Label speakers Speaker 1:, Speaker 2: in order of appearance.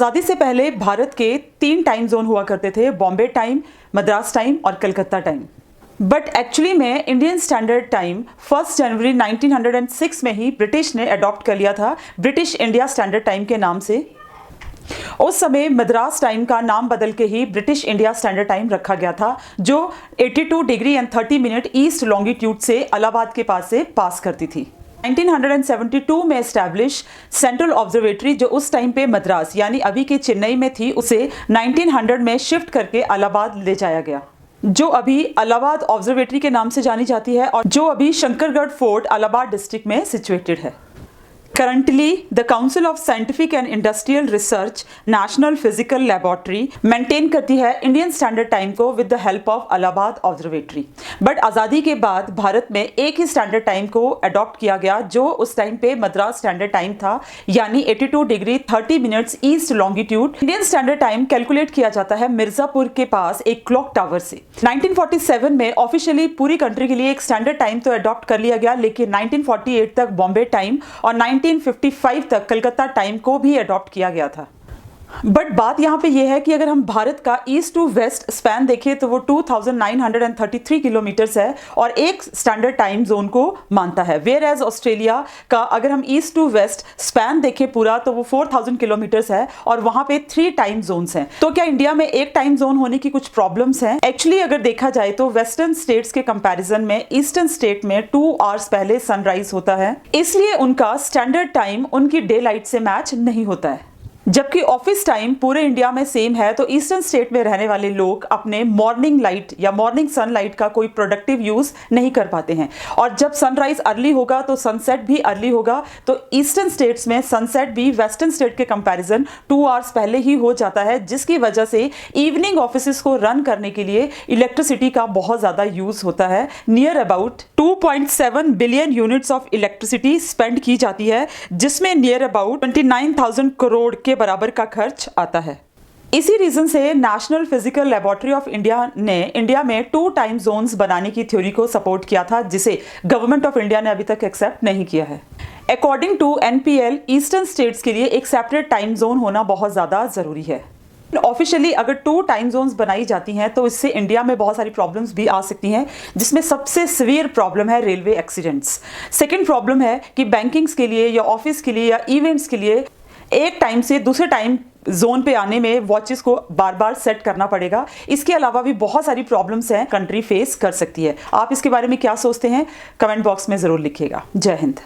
Speaker 1: आज़ादी से पहले भारत के 3 टाइम जोन हुआ करते थे, बॉम्बे टाइम, मद्रास टाइम और कलकत्ता टाइम। बट एक्चुअली में इंडियन स्टैंडर्ड टाइम 1 जनवरी 1906 में ही ब्रिटिश ने अडॉप्ट कर लिया था, ब्रिटिश इंडिया स्टैंडर्ड टाइम के नाम से। उस समय मद्रास टाइम का नाम बदल के ही ब्रिटिश इंडिया स्टैंडर्ड टाइम रखा गया था, जो 82 degree and 30 minute east longitude से इलाहाबाद के पास से पास करती थी। 1972 में एस्टैब्लिश सेंट्रल ऑब्जर्वेटरी, जो उस टाइम पे मद्रास यानी अभी के चेन्नई में थी, उसे 1900 में शिफ्ट करके इलाहाबाद ले जाया गया, जो अभी इलाहाबाद ऑब्जर्वेटरी के नाम से जानी जाती है और जो अभी शंकरगढ़ फोर्ट इलाहाबाद डिस्ट्रिक्ट में सिचुएटेड है। Currently, the Council of Scientific and Industrial Research National Physical Laboratory maintain करती है इंडियन स्टैंडर्ड टाइम को with the help of Allahabad observatory. But आज़ादी के बाद भारत में एक ही स्टैंडर्ड टाइम को अडॉप्ट किया गया, जो उस टाइम पे मद्रास स्टैंडर्ड टाइम था, यानी 82 degree 30 minutes east longitude. Indian standard time calculate किया जाता है मिर्जापुर के पास एक क्लॉक टावर से। 1947 में ऑफिशियली पूरी कंट्री के लिए एक स्टैंडर्ड टाइम तो अडॉप्ट कर लिया गया, लेकिन 1948 तक बॉम्बे टाइम और 1955 तक कलकत्ता टाइम को भी अडॉप्ट किया गया था। बट बात यहाँ पे ये है कि अगर हम भारत का ईस्ट टू वेस्ट स्पैन देखें तो वो 2933 किलोमीटर्स है और एक स्टैंडर्ड टाइम जोन को मानता है। वेयर एज ऑस्ट्रेलिया का अगर हम ईस्ट टू वेस्ट स्पैन देखें पूरा तो वो 4000 किलोमीटर्स है और वहाँ पे 3 टाइम जोन्स हैं। तो क्या इंडिया में एक टाइम जोन होने की कुछ प्रॉब्लम्स हैं? एक्चुअली अगर देखा जाए तो वेस्टर्न स्टेट्स के कंपैरिजन में ईस्टर्न स्टेट में 2 आवर्स पहले सनराइज होता है, इसलिए उनका स्टैंडर्ड टाइम उनकी डे लाइट से मैच नहीं होता है। जबकि ऑफिस टाइम पूरे इंडिया में सेम है, तो ईस्टर्न स्टेट में रहने वाले लोग अपने मॉर्निंग लाइट या मॉर्निंग सनलाइट का कोई प्रोडक्टिव यूज नहीं कर पाते हैं, और जब सनराइज अर्ली होगा तो सनसेट भी अर्ली होगा। तो ईस्टर्न स्टेट्स में सनसेट भी वेस्टर्न स्टेट के कंपैरिजन 2 आवर्स पहले ही हो जाता है, जिसकी वजह से इवनिंग ऑफिस को रन करने के लिए इलेक्ट्रिसिटी का बहुत ज्यादा यूज होता है। Near about 2.7 billion units of electricity spend की जाती है, जिसमें नियर अबाउट 29,000 करोड़ के बराबर का खर्च आता है। इसी रीजन से national physical laboratory of India ने इंडिया में 2 टाइम जोन्स बनाने की थ्योरी को सपोर्ट किया था, जिसे गवर्नमेंट ऑफ इंडिया ने अभी तक एक्सेप्ट नहीं किया है। According to NPL, eastern states के लिए एक सेपरेट टाइम जोन होना बहुत ज्यादा जरूरी है। ऑफिशियली अगर 2 टाइम जोन्स बनाई जाती हैं तो इससे इंडिया में बहुत सारी प्रॉब्लम्स भी आ सकती हैं, जिसमें सबसे सीवियर प्रॉब्लम है रेलवे एक्सीडेंट्स। सेकंड प्रॉब्लम है कि बैंकिंग्स के लिए या ऑफिस के लिए या इवेंट्स के लिए एक टाइम से दूसरे टाइम जोन पे आने में वॉचेस को बार बार सेट करना पड़ेगा। इसके अलावा भी बहुत सारी प्रॉब्लम्स हैं कंट्री फेस कर सकती है। आप इसके बारे में क्या सोचते हैं? कमेंट बॉक्स में ज़रूर लिखिएगा। जय हिंद।